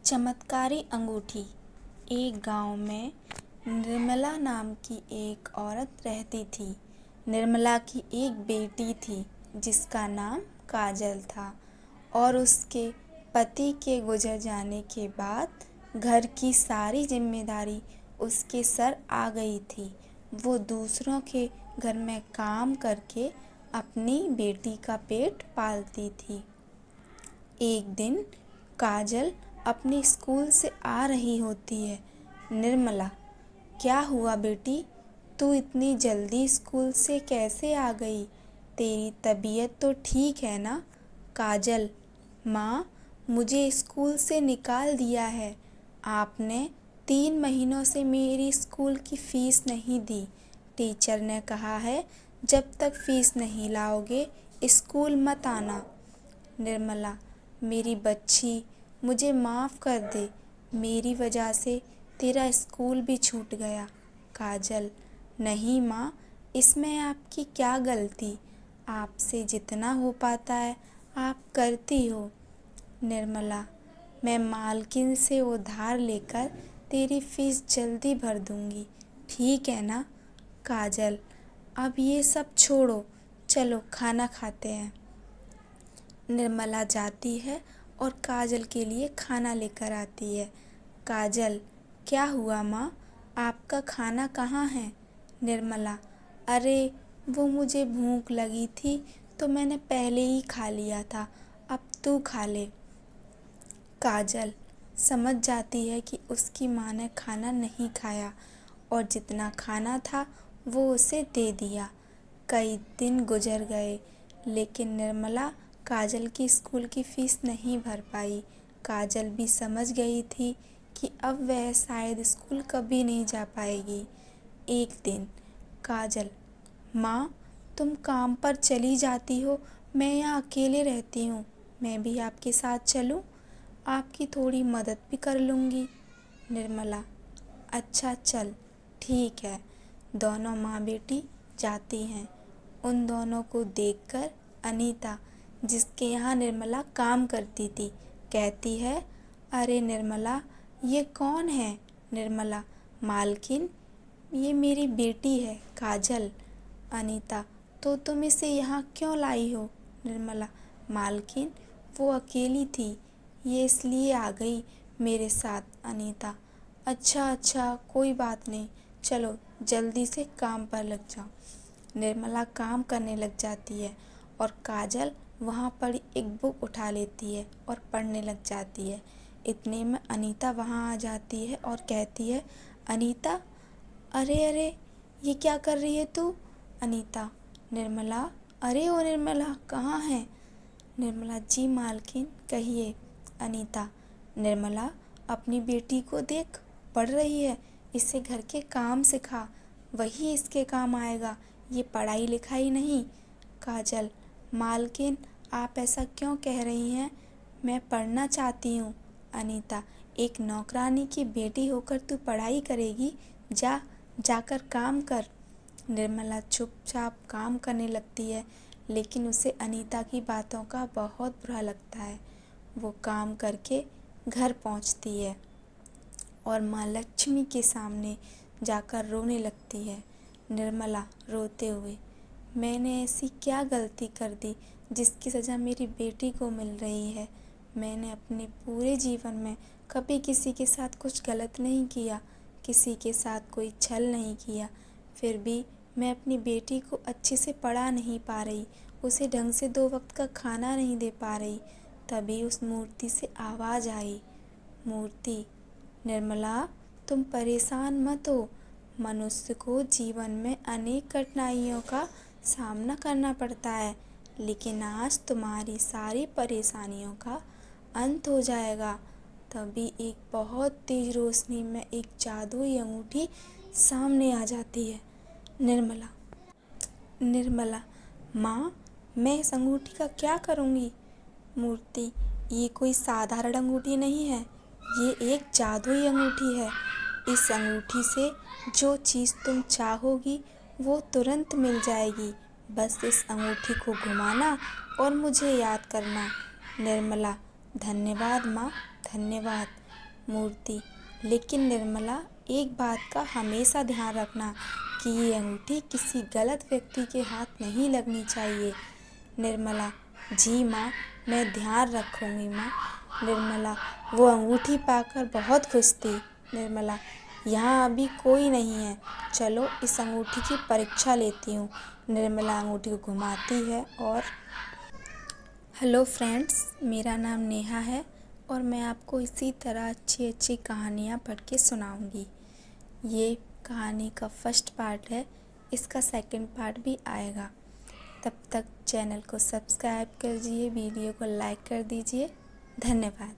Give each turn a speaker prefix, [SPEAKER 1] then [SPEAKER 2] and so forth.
[SPEAKER 1] चमत्कारी अंगूठी। एक गांव में निर्मला नाम की एक औरत रहती थी। निर्मला की एक बेटी थी जिसका नाम काजल था और उसके पति के गुजर जाने के बाद घर की सारी जिम्मेदारी उसके सर आ गई थी। वो दूसरों के घर में काम करके अपनी बेटी का पेट पालती थी। एक दिन काजल अपने स्कूल से आ रही होती है। निर्मला, क्या हुआ बेटी? तू इतनी जल्दी स्कूल से कैसे आ गई? तेरी तबीयत तो ठीक है ना? काजल, माँ, मुझे स्कूल से निकाल दिया है। आपने 3 महीनों से मेरी स्कूल की फीस नहीं दी। टीचर ने कहा है जब तक फीस नहीं लाओगे स्कूल मत आना। निर्मला, मेरी बच्ची, मुझे माफ़ कर दे। मेरी वजह से तेरा स्कूल भी छूट गया। काजल, नहीं माँ, इसमें आपकी क्या गलती? आपसे जितना हो पाता है आप करती हो। निर्मला, मैं मालकिन से उधार लेकर तेरी फीस जल्दी भर दूँगी, ठीक है ना? काजल, अब ये सब छोड़ो, चलो खाना खाते हैं। निर्मला जाती है और काजल के लिए खाना लेकर आती है। काजल, क्या हुआ माँ? आपका खाना कहाँ है? निर्मला, अरे वो मुझे भूख लगी थी तो मैंने पहले ही खा लिया था, अब तू खा ले। काजल समझ जाती है कि उसकी माँ ने खाना नहीं खाया और जितना खाना था वो उसे दे दिया। कई दिन गुजर गए लेकिन निर्मला काजल की स्कूल की फीस नहीं भर पाई। काजल भी समझ गई थी कि अब वह शायद स्कूल कभी नहीं जा पाएगी। एक दिन काजल, माँ, तुम काम पर चली जाती हो, मैं यहाँ अकेले रहती हूँ, मैं भी आपके साथ चलूँ? आपकी थोड़ी मदद भी कर लूँगी। निर्मला, अच्छा चल, ठीक है। दोनों माँ बेटी जाती हैं। उन दोनों को देखकर अनीता, जिसके यहाँ निर्मला काम करती थी, कहती है, अरे निर्मला, ये कौन है? निर्मला, मालकिन, ये मेरी बेटी है काजल। अनीता, तो तुम इसे यहाँ क्यों लाई हो? निर्मला, मालकिन, वो अकेली थी, ये इसलिए आ गई मेरे साथ। अनीता, अच्छा अच्छा, कोई बात नहीं, चलो जल्दी से काम पर लग जाओ। निर्मला काम करने लग जाती है और काजल वहाँ पर एक बुक उठा लेती है और पढ़ने लग जाती है। इतने में अनीता वहाँ आ जाती है और कहती है, अनीता, अरे अरे, ये क्या कर रही है तू? अनीता, निर्मला, अरे ओ निर्मला, कहाँ है? निर्मला, जी मालकिन, कहिए। अनीता, निर्मला, अपनी बेटी को देख, पढ़ रही है, इसे घर के काम सिखा, वही इसके काम आएगा, ये पढ़ाई लिखाई नहीं। काजल, मालकिन, आप ऐसा क्यों कह रही हैं? मैं पढ़ना चाहती हूँ। अनीता, एक नौकरानी की बेटी होकर तू पढ़ाई करेगी? जाकर काम कर। निर्मला चुपचाप काम करने लगती है लेकिन उसे अनीता की बातों का बहुत बुरा लगता है। वो काम करके घर पहुंचती है और माँ लक्ष्मी के सामने जाकर रोने लगती है। निर्मला रोते हुए, मैंने ऐसी क्या गलती कर दी जिसकी सज़ा मेरी बेटी को मिल रही है? मैंने अपने पूरे जीवन में कभी किसी के साथ कुछ गलत नहीं किया, किसी के साथ कोई छल नहीं किया, फिर भी मैं अपनी बेटी को अच्छे से पढ़ा नहीं पा रही, उसे ढंग से 2 वक्त का खाना नहीं दे पा रही। तभी उस मूर्ति से आवाज़ आई, मूर्ति, निर्मला, तुम परेशान मत हो। मनुष्य को जीवन में अनेक कठिनाइयों का सामना करना पड़ता है, लेकिन आज तुम्हारी सारी परेशानियों का अंत हो जाएगा। तभी एक बहुत तेज रोशनी में एक जादुई अंगूठी सामने आ जाती है। निर्मला, माँ, मैं इस अंगूठी का क्या करूँगी? मूर्ति, ये कोई साधारण अंगूठी नहीं है, ये एक जादुई अंगूठी है। इस अंगूठी से जो चीज़ तुम चाहोगी वो तुरंत मिल जाएगी। बस इस अंगूठी को घुमाना और मुझे याद करना। निर्मला, धन्यवाद माँ, धन्यवाद। मूर्ति। लेकिन निर्मला, एक बात का हमेशा ध्यान रखना कि ये अंगूठी किसी गलत व्यक्ति के हाथ नहीं लगनी चाहिए। निर्मला, जी माँ, मैं ध्यान रखूँगी माँ। निर्मला वो अंगूठी पाकर बहुत खुश थी। निर्मला, यहाँ अभी कोई नहीं है, चलो इस अंगूठी की परीक्षा लेती हूँ। निर्मला अंगूठी को घुमाती है और हेलो फ्रेंड्स, मेरा नाम नेहा है और मैं आपको इसी तरह अच्छी अच्छी कहानियाँ पढ़ के सुनाऊँगी। ये कहानी का फर्स्ट पार्ट है, इसका सेकंड पार्ट भी आएगा। तब तक चैनल को सब्सक्राइब कर दीजिए, वीडियो को लाइक कर दीजिए। धन्यवाद।